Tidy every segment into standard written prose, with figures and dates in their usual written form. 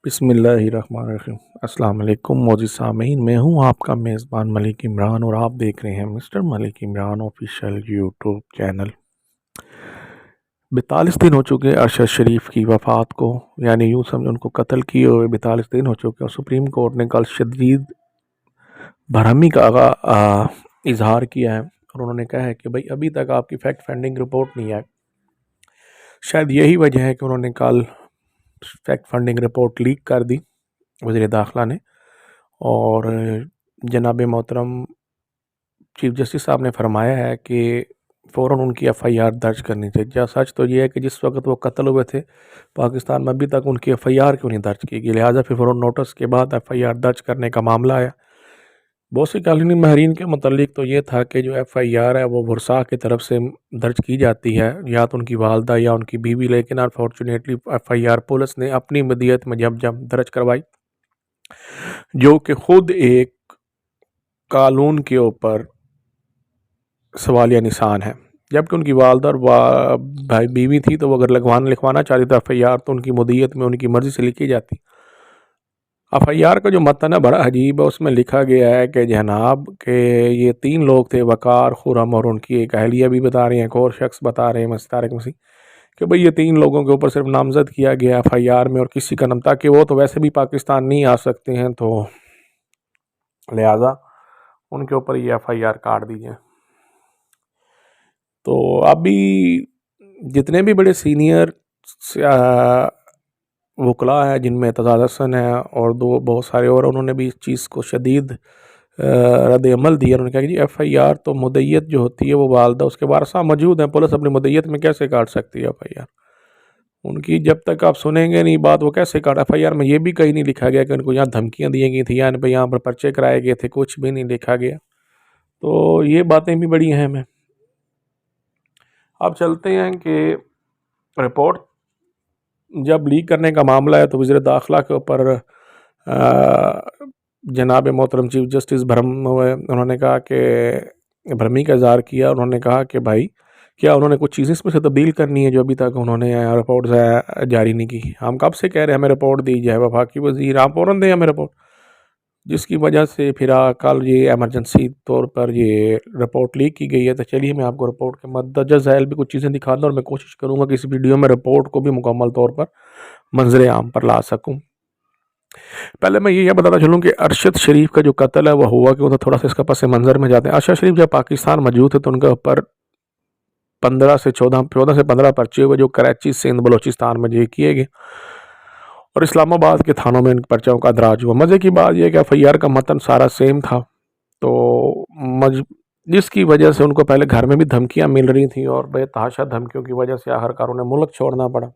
बिस्मिल्लाहिर्रहमानिर्रहीम। अस्सलाम वालेकुम मोअज़्ज़िज़ सामीन, मैं हूं आपका मेज़बान मलिक इमरान और आप देख रहे हैं mister Malik Imran official YouTube channel. 42 दिन हो चुके अरशद शरीफ की वफ़ात को, यानी यूँ समझो उनको कत्ल किए हुए 42 दिन हो चुके और सुप्रीम कोर्ट ने कल शदीद बरहमी का इजहार किया है और उन्होंने कहा है कि भाई अभी तक आपकी फैक्ट फाइंडिंग रिपोर्ट नहीं आई। शायद यही वजह है कि उन्होंने कल फैक्ट फाइंडिंग रिपोर्ट लीक कर दी वज़ीर दाखिला ने। और जनाब मोहतरम चीफ जस्टिस साहब ने फरमाया है कि फ़ौरन उनकी एफ़आईआर दर्ज करनी चाहिए। या सच तो ये है कि जिस वक्त वो कत्ल हुए थे पाकिस्तान में अभी तक उनकी एफ़आईआर क्यों नहीं दर्ज की गई, लिहाजा फिर फ़ौरन नोटिस के बाद एफ़आईआर दर्ज करने का मामला आया। बहुत सी कानूनी माहिरीन के मुतालिक तो ये था कि जो एफ़आईआर है वो बुरसा की तरफ से दर्ज की जाती है, या तो उनकी वालदा या उनकी बीवी, लेकिन अनफॉर्चुनेटली एफ़आईआर पुलिस ने अपनी मदीयत में जब दर्ज करवाई, जो कि ख़ुद एक कानून के ऊपर सवालिया निशान है। जबकि उनकी वालदा और भाई बीवी थी, तो वो अगर लिखवाना चाहती तो एफ़आईआर तो उनकी मुद्दत में उनकी मर्ज़ी से लिखी जाती। एफ़आईआर का जो मतन है बड़ा अजीब है। उसमें लिखा गया है कि जनाब के ये 3 लोग थे, वक़ार, खुर्रम और उनकी एक अहलिया भी बता रही हैं, एक और शख्स बता रहे हैं तारिक मसीह, कि भाई ये 3 लोगों के ऊपर सिर्फ नामज़द किया गया एफ़आईआर में और किसी का नाम, ताकि वो तो वैसे भी पाकिस्तान नहीं आ सकते हैं, तो लिहाजा उनके ऊपर ये एफ़आईआर काट दीजिए। तो अभी जितने भी बड़े सीनियर वकला हैं, जिनमें एतजाज़ हसन है और दो बहुत सारे और, उन्होंने भी इस चीज़ को शदीद रद्द अमल दिया। उन्होंने कहा कि जी एफ़आईआर तो मुद्दत जो होती है वो वालदा उसके वारसा मौजूद हैं, पुलिस अपनी मुद्दत में कैसे काट सकती है एफ़आईआर? उनकी जब तक आप सुनेंगे नहीं बात, वो कैसे काट? एफ़आईआर में ये भी कहीं नहीं लिखा गया कि उनको यहाँ धमकियाँ दी गई थी या इन पर यहाँ पर पर्चे कराए गए थे, कुछ भी नहीं लिखा गया। तो ये बातें भी बड़ी अहम हैं। अब चलते हैं कि रिपोर्ट जब लीक करने का मामला है तो वज़ीर दाखिला के ऊपर जनाब मोहतरम चीफ जस्टिस उन्होंने कहा कि भरमी का इज़हार किया। उन्होंने कहा कि भाई क्या उन्होंने कुछ चीज़ें इसमें से तब्दील करनी है जो अभी तक उन्होंने रिपोर्ट जारी नहीं की। हम कब से कह रहे हैं हमें रिपोर्ट दी जाए, वफाकी वज़ीर आप फ़ौरन दें हमें रिपोर्ट, जिसकी वजह से फिर कल ये एमरजेंसी तौर पर ये रिपोर्ट लीक की गई है। तो चलिए मैं आपको रिपोर्ट के मद्देनज़र ज़ैल भी कुछ चीज़ें दिखा दूँ और मैं कोशिश करूँगा कि इस वीडियो में रिपोर्ट को भी मुकम्मल तौर पर मंजर आम पर ला सकूँ। पहले मैं ये बताना चलूँ कि अरशद शरीफ का जो कत्ल है वो हुआ क्यों था। थोड़ा सा इसका पस मंज़र में जाते हैं। अरशद शरीफ जब पाकिस्तान मौजूद थे तो उनके ऊपर 14 से 15 पर्चे हुए, जो कराची, सिंध, बलोचिस्तान में ये किए गए और इस्लामाबाद के थानों में इन पर्चों का दराज हुआ। मज़े की बात यह कि एफ़आईआर का मतन सारा सेम था, तो जिसकी वजह से उनको पहले घर में भी धमकियां मिल रही थी और बेतहाशा धमकियों की वजह से आखिरकार उन्हें मुल्क छोड़ना पड़ा।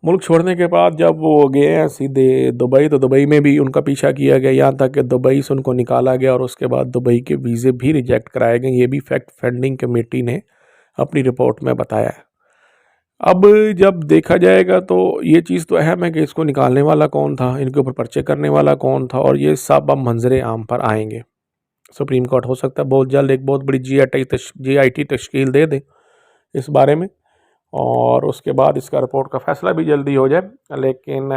मुल्क छोड़ने के बाद जब वो गए हैं सीधे दुबई, तो दुबई में भी उनका पीछा किया गया, यहाँ तक कि दुबई से उनको निकाला गया और उसके बाद दुबई के वीज़े भी रिजेक्ट कराए गए। ये भी फैक्ट फाइंडिंग कमेटी ने अपनी रिपोर्ट में बताया है। अब जब देखा जाएगा तो ये चीज़ तो अहम है कि इसको निकालने वाला कौन था, इनके ऊपर पर्चे करने वाला कौन था, और ये सब अब मंजर आम पर आएंगे। सुप्रीम कोर्ट हो सकता है बहुत जल्द एक बहुत बड़ी GIT तश्कील दे दे इस बारे में, और उसके बाद इसका रिपोर्ट का फैसला भी जल्दी हो जाए। लेकिन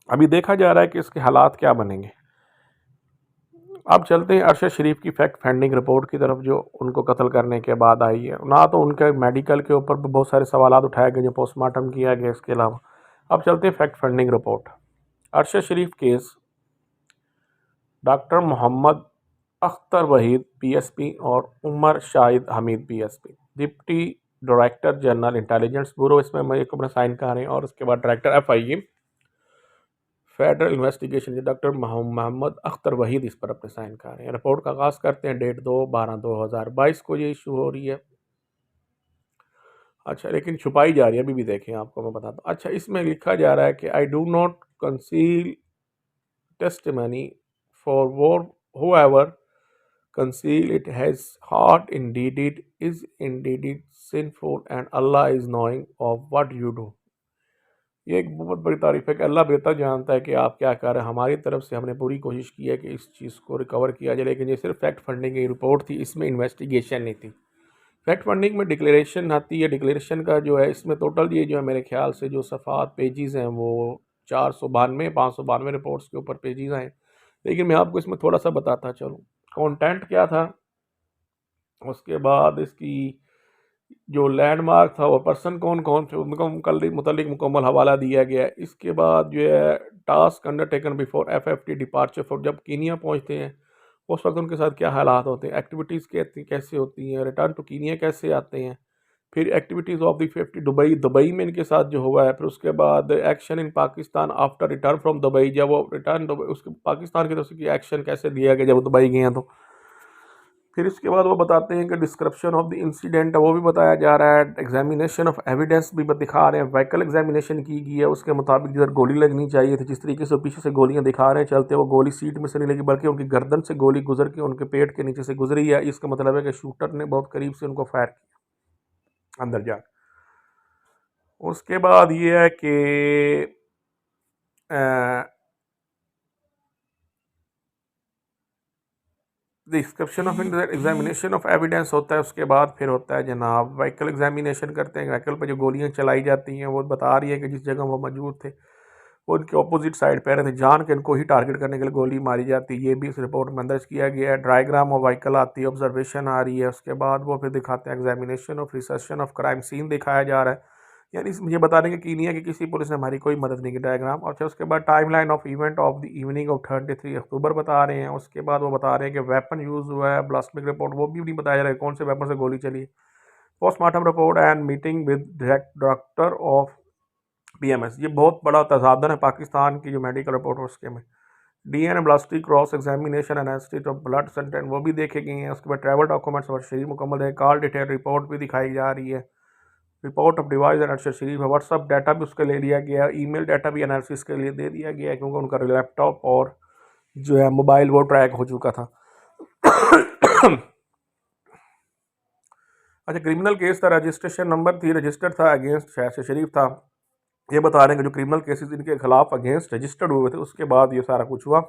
अभी देखा जा रहा है कि इसके हालात क्या बनेंगे। अब चलते हैं अरशद शरीफ की फैक्ट फाइंडिंग रिपोर्ट की तरफ, जो उनको कत्ल करने के बाद आई है। ना तो उनके मेडिकल के ऊपर भी बहुत सारे सवाल उठाए गए जो पोस्टमार्टम किया गया, इसके अलावा अब चलते हैं fact finding report. Arshad Sharif case, doctor Mohammad Akhtar Waheed PSP और Umar Shahid Hameed PSP, deputy director general intelligence bureau, इसमें मैं एक अपना साइन कर रहे हैं, और उसके बाद director FIE Federal Investigation doctor Mohammad Akhtar Waheed इस पर अपने साइन कर रहे हैं। रिपोर्ट का आगाज़ करते हैं। डेट 2/12/2022 को ये इशू हो रही है। अच्छा, लेकिन छुपाई जा रही है, अभी भी देखें आपको मैं बताता हूँ। अच्छा, इसमें लिखा जा रहा है कि I do not conceal testimony for whoever conceal it has heart indeed it is indeed it sinful and Allah is knowing of what you do। ये एक बहुत बड़ी तारीफ है कि अल्लाह बेहतर जानता है कि आप क्या कर रहे हैं। हमारी तरफ से हमने पूरी कोशिश की है कि इस चीज़ को रिकवर किया जाए, लेकिन ये सिर्फ फैक्ट फंडिंग की रिपोर्ट थी, इसमें इन्वेस्टिगेशन नहीं थी। फैक्ट फंडिंग में डिक्लेरेशन आती है। डिक्लेरेशन का जो है इसमें टोटल ये जो है मेरे ख्याल से जो सफ़ात पेजेस हैं वो 492 592 रिपोर्ट्स के ऊपर पेजेस हैं। लेकिन मैं आपको इसमें थोड़ा सा बताता चलूँ कंटेंट क्या था, उसके बाद इसकी जो लैंडमार्क था और पर्सन कौन कौन थे उनका मुतल्लिक मुकम्मल हवाला दिया गया है। इसके बाद जो है task undertaken before FFT departure for, जब कीनिया पहुंचते हैं उस वक्त उनके साथ क्या हालात होते हैं, एक्टिविटीज़ कैसे होती हैं, रिटर्न टू कीनिया कैसे आते हैं, फिर एक्टिविटीज़ ऑफ द 50 दुबई में इनके साथ जो हुआ है, फिर उसके बाद action in Pakistan after return from Dubai, जब वो रिटर्न दुबई उसके पाकिस्तान की तरफ से एक्शन कैसे लिया गया जब वो दुबई गए हैं तो। फिर इसके बाद वो बताते हैं कि डिस्क्रिप्शन ऑफ द इंसिडेंट वो भी बताया जा रहा है, एग्जामिनेशन ऑफ एविडेंस भी दिखा रहे हैं, व्हीकल एग्जामिनेशन की गई है, उसके मुताबिक जिधर गोली लगनी चाहिए थी जिस तरीके से पीछे से गोलियां दिखा रहे हैं चलते, वो गोली सीट में से नहीं लगी बल्कि उनकी गर्दन से गोली गुजर के उनके पेट के नीचे से गुजरी है। इसका मतलब है कि शूटर ने बहुत करीब से उनको फायर किया अंदर जा। उसके बाद ये है कि description of examination of evidence होता है। उसके बाद फिर होता है जनाब व्हीकल एग्जामिनेशन करते हैं, व्हीकल पर जो गोलियां चलाई जाती हैं वो बता रही है कि जिस जगह वो मौजूद थे वो उनके अपोजिट साइड पे रहे थे, जान के इनको ही टारगेट करने के लिए गोली मारी जाती है। ये भी इस रिपोर्ट में दर्ज किया गया है। डायग्राम ऑफ व्हीकल आती है, ऑब्जर्वेशन आ रही है। उसके बाद वो फिर दिखाते हैं examination of recreation of crime scene दिखाया जा रहा है, यानी ये बता देंगे कीनिया की किसी पुलिस ने हमारी कोई मदद नहीं की, डायग्राम। और फिर उसके बाद timeline of event of the evening of 33 अक्टूबर बता रहे हैं। उसके बाद वो बता रहे हैं कि वेपन यूज़ हुआ है, ब्लास्टिक रिपोर्ट वो भी नहीं बताया जा रहा है कौन से वेपन से गोली चली। Postmortem report and meeting with director of PMS, ये बहुत बड़ा तजादन है पाकिस्तान की जो मेडिकल रिपोर्ट है उसके में। DNA ballistic cross examination analysis of blood content वो भी देखे गए हैं। उसके बाद ट्रैवल डॉक्यूमेंट्स और शरीर मुकम्मल है, कॉल डिटेल रिपोर्ट भी दिखाई जा रही है, report of device and Arshad Sharif है, व्हाट्सअप डाटा भी उसके ले लिया गया, ईमेल डाटा भी एनालिसिस के लिए दे दिया गया क्योंकि उनका लैपटॉप और जो है मोबाइल वो ट्रैक हो चुका था। अच्छा, क्रिमिनल केस था, रजिस्ट्रेशन नंबर थी, रजिस्टर्ड था अगेंस्ट शहर शरीफ था। ये बता रहे हैं कि जो क्रिमिनल केसेस इनके खिलाफ अगेंस्ट रजिस्टर्ड हुए थे उसके बाद ये सारा कुछ हुआ।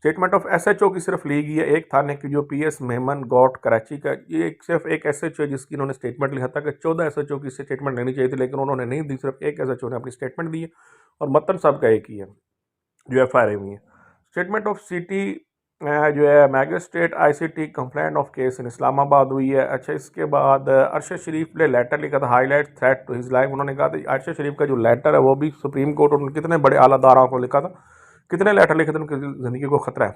स्टेटमेंट ऑफ SHO की सिर्फ ली गई है एक थाने की जो PS मेमन गॉट कराची का, ये सिर्फ एक SHO है जिसकी इन्होंने स्टेटमेंट लिखा था कि 14 SHO की स्टेटमेंट लेनी चाहिए थी लेकिन उन्होंने नहीं दी, सिर्फ एक SHO ने अपनी स्टेटमेंट दी है और मतन साहब का एक ही है जो FIR हुई है। स्टेटमेंट ऑफ सिटी जो है magistrate ICT complaint of case in Islamabad हुई है। अच्छा, इसके बाद अरशद शरीफ ने लेटर लिखा था, highlight threat to his life. उन्होंने कहा था अरशद शरीफ का जो लेटर है वो भी सुप्रीम कोर्ट उन्होंने कितने बड़े आलादारों को लिखा था, कितने लेटर लिखे थे, उनकी ज़िंदगी को खतरा है।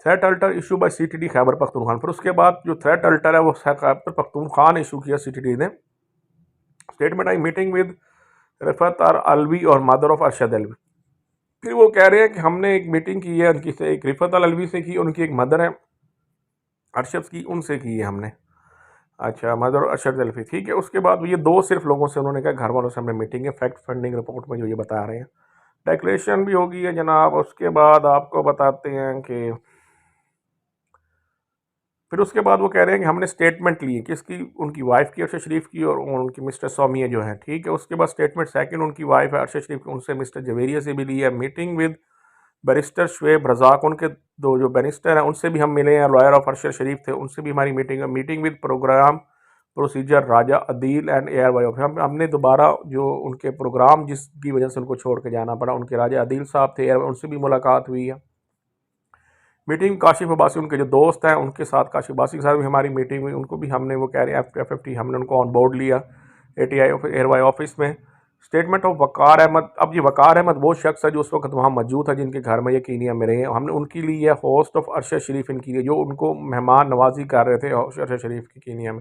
Threat alter issue bye CTD Khyber Pakhtunkhwa. फिर उसके बाद जो थ्रेट अल्टर है वो खैबर पख्तूनख्वा ने इशू किया CTD ने। Statement I meeting with Rifat Alvi और मदर ऑफ अरशद अलवी। फिर वो कह रहे हैं कि हमने एक मीटिंग की है उनकी से, एक रिफत अलवी से की, उनकी एक मदर है अरशद की, उनसे की है हमने। अच्छा, मदर अरशद अलवी, ठीक है। उसके बाद ये दो सिर्फ लोगों से उन्होंने कहा, घर वालों से हमने मीटिंग है, फैक्ट फंडिंग रिपोर्ट में जो ये बता रहे हैं। डिक्लेरेशन भी होगी है जनाब। उसके बाद आपको बताते हैं कि फिर उसके बाद वो कह रहे हैं कि हमने स्टेटमेंट ली है किसकी, उनकी वाइफ की अरशद शरीफ की और उनकी मिस्टर सोमिया जो है, ठीक है। उसके बाद स्टेटमेंट सेकंड उनकी वाइफ है अरशद शरीफ की, उनसे मिस्टर जवेरिया से भी ली है। Meeting with barrister Shoaib Razzaq, उनके दो जो बैरिस्टर हैं उनसे भी हम मिले हैं, लॉयर ऑफ अरशद शरीफ थे, उनसे भी हमारी मीटिंग है। Meeting with programme procedure Raja Adeel and एयर वाई ऑफ, हमने दोबारा जो उनके प्रोग्राम जिसकी वजह से उनको छोड़ के जाना पड़ा, उनके राजा अदील साहब थे, उनसे भी मुलाकात हुई है। मीटिंग काशिफ अब्बासी, उनके जो दोस्त हैं उनके साथ काशिफ अब्बासी के साथ भी हमारी मीटिंग हुई, उनको भी हमने, वो कह रहे हैं FFT हमने उनको ऑन बोर्ड लिया ATI एयरवाई ऑफिस में। स्टेटमेंट ऑफ वकार अहमद, अब ये वकार अहमद वो शख्स है जो उस वक्त वहाँ मौजूद है जिनके घर में ये कीनिया में रहे हैं, हमने उनकी ली है होस्ट ऑफ अरशद शरीफ इनकी लिए जो उनको मेहमान नवाजी कर रहे थे अरशद शरीफ की कीनिया में।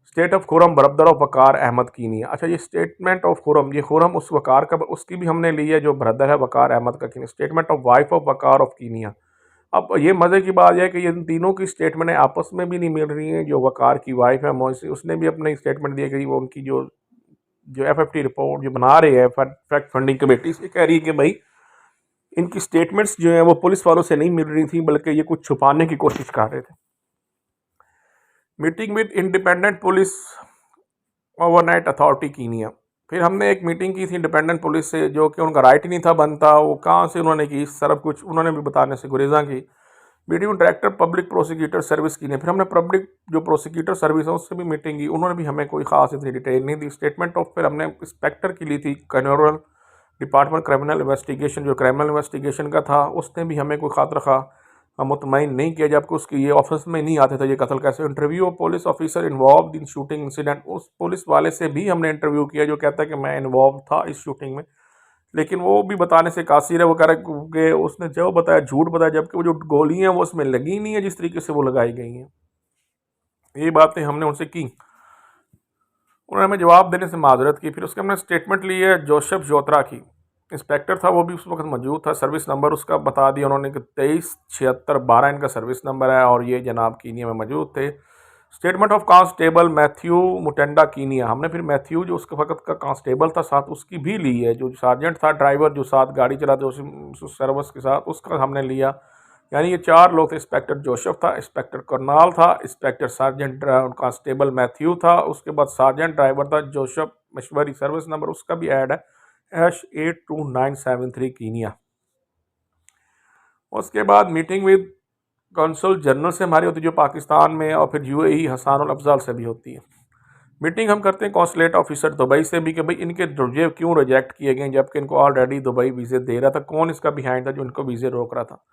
State of Khurram brother of Waqar Ahmed Kenya. अच्छा, ये स्टेटमेंट ऑफ खुरम, ये खुरम उस वकार का, उसकी भी हमने ली है जो ब्रदर है वकार अहमद का Kenya. Statement of wife of Waqar of Kenya. अब ये मज़े की बात है कि ये इन तीनों की स्टेटमेंट आपस में भी नहीं मिल रही हैं। जो वकार की वाइफ है मोइसी, उसने भी अपनी स्टेटमेंट दी कि वो उनकी जो जो FFT रिपोर्ट जो बना रहे हैं फैक्ट फंडिंग कमेटी, ये कह रही है कि भाई इनकी स्टेटमेंट्स जो हैं वो पुलिस वालों से नहीं मिल रही थी बल्कि ये कुछ छुपाने की कोशिश कर रहे थे। Meeting with independent police overnight authority Kenya. फिर हमने एक मीटिंग की थी इंडिपेंडेंट पुलिस से जो कि उनका राइट ही नहीं था बनता, वो कहाँ से उन्होंने की, सब कुछ उन्होंने भी बताने से गुरेजा की। मीटिंग में डायरेक्टर पब्लिक प्रोसिक्यूटर सर्विस की नहीं, फिर हमने पब्लिक जो प्रोसिक्यूटर सर्विस है उससे भी मीटिंग की, उन्होंने भी हमें कोई खास इतनी डिटेल नहीं दी। स्टेटमेंट ऑफ फिर हमने इंस्पेक्टर की ली थी, कैनोरल डिपार्टमेंट क्रिमिनल इन्वेस्टिगेशन, जो क्रिमिनल इन्वेस्टिगेशन का था, उसने भी हमें कोई खातिर खा मुतमईन नहीं किया, जबकि उसकी ये ऑफिस में नहीं आते थे ये कत्ल कैसे। Interview of police officer involve in shooting incident, उस पुलिस वाले से भी हमने इंटरव्यू किया जो कहता है कि मैं इन्वॉल्व था इस शूटिंग में, लेकिन वो भी बताने से कासिर है। वो कह रहा है कि उसने जो बताया झूठ बताया, जबकि वो जो गोलियां वो उसमें लगी नहीं है जिस तरीके से वो लगाई गई हैं। ये बातें हमने उनसे की, उन्होंने हमें जवाब देने से माजरत की। फिर उसके हमने स्टेटमेंट ली है जोसेफ जोत्रा की, इंस्पेक्टर था वो भी उस वक्त मौजूद था। सर्विस नंबर उसका बता दिया उन्होंने कि 237612 इनका सर्विस नंबर है, और ये जनाब कीनिया में मौजूद थे। Statement of constable Matthew Mutenda Kenya, हमने फिर मैथ्यू जो उसके वक्त का कांस्टेबल था साथ उसकी भी ली है, जो सार्जेंट था ड्राइवर जो साथ गाड़ी चलाते उस सर्विस के साथ उसका हमने लिया। यानी ये 4 लोग थे, इंस्पेक्टर जोसेफ था, इंस्पेक्टर करनाल था, इंस्पेक्टर सार्जेंट कांस्टेबल मैथ्यू था, उसके बाद सार्जेंट ड्राइवर था जोसेफ मशवरी, सर्विस नंबर उसका भी ऐड है H82973 कीनिया। उसके बाद मीटिंग विद कौंसल जनरल से हमारी होती है जो पाकिस्तान में, और फिर UAE हसानुल अफजाल से भी होती है। मीटिंग हम करते हैं कौंसलेट ऑफिसर दुबई से भी कि भाई इनके वीज़े क्यों रिजेक्ट किए गए, जबकि इनको ऑलरेडी दुबई वीज़े दे रहा था, कौन इसका बिहाइंड था जो इनको वीज़े रोक रहा था।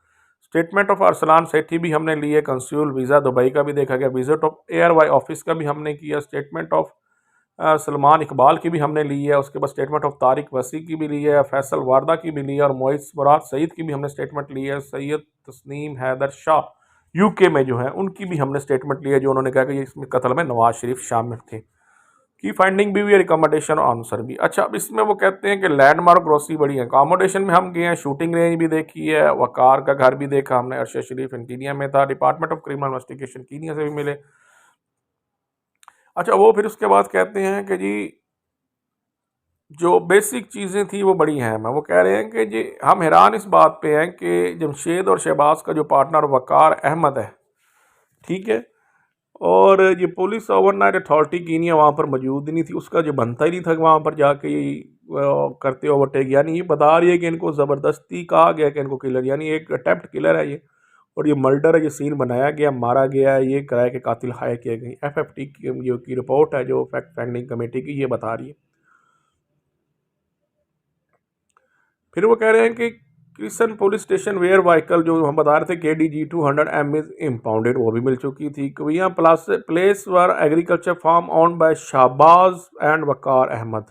स्टेटमेंट ऑफ अरसलान सेठी भी हमने लिए, कंसूल वीज़ा दुबई का भी देखा गया, विजिट ऑफ ARY ऑफिस का भी हमने किया, स्टेटमेंट ऑफ सलमान इकबाल की भी हमने ली है, उसके बाद स्टेटमेंट ऑफ तारिक वसी की भी ली है, फैसल वारदा की भी ली है, और मोइस मुराद सईद की भी हमने स्टेटमेंट ली है। सैयद तस्नीम हैदर शाह UK में जो है उनकी भी हमने स्टेटमेंट ली है, जो उन्होंने कहा कि इसमें कत्ल में नवाज शरीफ शामिल थे। की फाइंडिंग भी हुई है, रिकमेंडेशन और आंसर भी। अच्छा, अब इसमें वो कहते हैं कि लैंडमार्क ग्रोसरी बड़ी है, अकोमोडेशन में हम गए हैं, शूटिंग रेंज भी देखी है, वकार का घर भी देखा हमने, अरशद शरीफ कीनिया में था, department of criminal investigation Kenya से भी मिले। अच्छा, वो फिर उसके बाद कहते हैं कि जी जो बेसिक चीज़ें थी वो बड़ी अहम है। वो कह रहे हैं कि जी हम हैरान इस बात पे हैं कि जमशेद और शहबाज का जो पार्टनर वकार अहमद है, ठीक है, और ये पुलिस ओवरनाइट अथॉरिटी कीनिया वहाँ पर मौजूद नहीं थी, उसका जो बनता ही नहीं था कि वहाँ पर जाके करते ओवरटेक। यानी ये बता रही है कि इनको ज़बरदस्ती कहा गया कि इनको किलर, यानी एक अटेम्प्ट किलर है ये, और ये मर्डर है, ये सीन बनाया गया, मारा गया है, ये किराए के कातिल हायर किए गए। FFT की रिपोर्ट है जो फैक्ट फाइंडिंग कमेटी की, ये बता रही है। फिर वो कह रहे हैं कि Krishna police station where vehicle जो हम बता रहे थे KDG 200M इज इम्पाउंडेड, वो भी मिल चुकी थी। कविया place where agriculture farm owned by Shahbaz and Waqar Ahmed,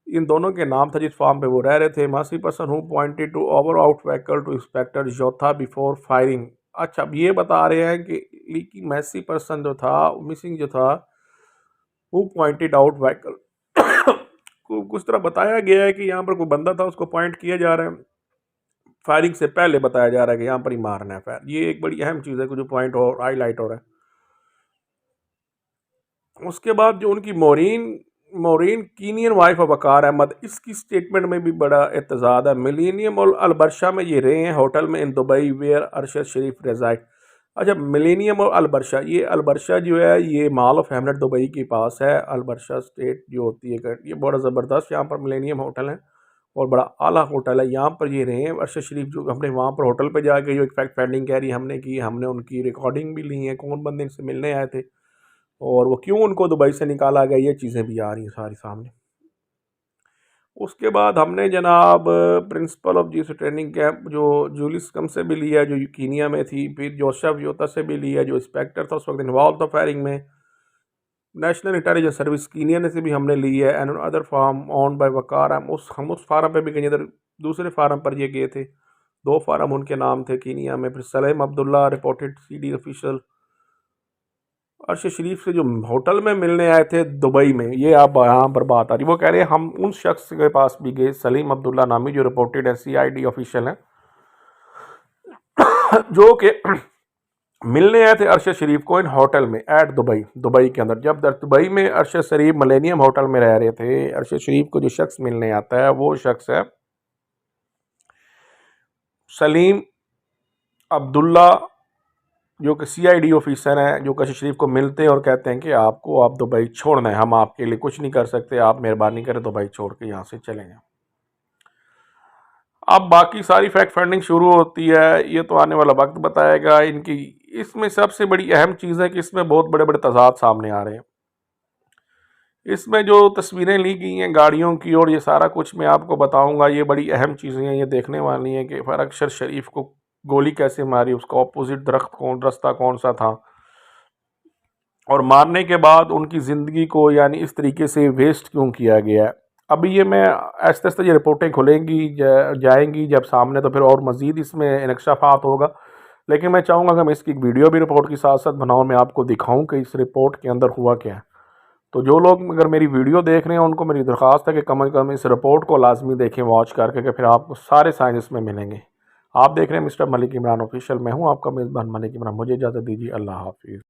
इन दोनों के नाम था जिस फार्म पे वो रह रहे थे। Maasai person who pointed to over out vehicle to inspector Jotha before firing. अच्छा, अब ये बता रहे हैं कि मैसी पर्सन जो था मिसिंग जो था हु पॉइंटेड आउट व्हीकल को कुछ तरह बताया गया है कि यहाँ पर कोई बंदा था उसको पॉइंट किया जा रहा है, फायरिंग से पहले बताया जा रहा है कि यहाँ पर ही मारना है फायर। ये एक बड़ी अहम चीज़ है कि जो पॉइंट हो हाईलाइट हो रहा है। उसके बाद जो उनकी मोरीन Kenyan wife of Waqar Ahmad, इसकी स्टेटमेंट में भी बड़ा एतजाद है। मिलेनियम और अलबर्शा में ये रहे हैं होटल में इन दुबई वेयर अरशद शरीफ रेजाइड। अच्छा, मिलेनियम और अलबर्शा, ये अलबर्शा जो है ये मॉल ऑफ हैमलेट दुबई के पास है। अलबर्शा स्टेट जो होती है, ये बड़ा ज़बरदस्त यहाँ पर मिलेनियम होटल है और बड़ा आला होटल है, यहाँ पर ये रहे हैं अरशद शरीफ। जो हमने वहाँ पर होटल पर जाके जो एक फैक्ट फाइंडिंग कह रही हमने की, हमने उनकी रिकॉर्डिंग भी ली है, कौन बंदे इनसे मिलने आए थे और वो क्यों उनको दुबई से निकाला गया, ये चीज़ें भी आ रही हैं सारी सामने। उसके बाद हमने जनाब principle of GS training camp जो जूलिस कम से भी लिया जो कीनिया में थी, फिर जोसेफ योता से भी लिया जो इंस्पेक्टर था उस वक्त इन्वॉल्व था फायरिंग में। नेशनल इंटेलिजेंस सर्विस कीनिया ने से भी हमने ली है। And other farm owned by Waqar, हम उस फार्म पे भी गए इधर दूसरे फार्म पर ये गए थे, 2 फार्म उनके नाम थे कीनिया में। फिर Salem Abdullah reported CD official Arshad Sharif से जो होटल में मिलने आए थे दुबई में, ये आप यहाँ पर बात आ रही। वो कह रहे हैं हम उन शख्स के पास भी गए, सलीम अब्दुल्ला नामी, जो रिपोर्टेड है CID ऑफिशियल है, जो कि मिलने आए थे अरशद शरीफ को इन होटल में एट दुबई के अंदर। जब दुबई में अरशद शरीफ मिलेनियम होटल में रह रहे थे, अरशद शरीफ को जो शख्स मिलने आता है वो शख्स है सलीम अब्दुल्ला, जो कि CID ऑफिसर हैं, जो अरशद शरीफ को मिलते हैं और कहते हैं कि आपको आप दुबई छोड़ना है, हम आपके लिए कुछ नहीं कर सकते, आप मेहरबानी करें दुबई छोड़ के यहाँ से चले जाएं। अब बाकी सारी फैक्ट फाइंडिंग शुरू होती है, ये तो आने वाला वक्त बताएगा इनकी। इसमें सबसे बड़ी अहम चीज़ है कि इसमें बहुत बड़े बड़े तजाद सामने आ रहे हैं। इसमें जो तस्वीरें ली गई हैं गाड़ियों की और ये सारा कुछ मैं आपको बताऊंगा, ये बड़ी अहम चीज़ें हैं, ये देखने वाली हैं कि फ़ारुख शरीफ को गोली कैसे मारी, उसका अपोजिट रास्ता कौन सा था, और मारने के बाद उनकी ज़िंदगी को यानी इस तरीके से वेस्ट क्यों किया गया है। अभी ये मैं आहिस्ता आहिस्ता ये रिपोर्टें खुलेंगी जाएंगी जब सामने, तो फिर और मज़ीद इसमें इंकशाफात होगा। लेकिन मैं चाहूँगा कि मैं इसकी एक वीडियो भी रिपोर्ट के साथ साथ बनाऊँ, मैं आपको दिखाऊँ कि इस रिपोर्ट के अंदर हुआ क्या है। तो जो लोग अगर मेरी वीडियो देख रहे हैं उनको मेरी दरख्वास्त है कि कम से कम इस रिपोर्ट को लाजमी देखें वॉच करके, कि फिर आपको सारे साइन इसमें मिलेंगे। आप देख रहे हैं मिस्टर मलिक इमरान ऑफिशियल, मैं हूँ आपका मेज़बान मलिक इमरान। मुझे इजाज़त दीजिए, अल्लाह हाफिज़।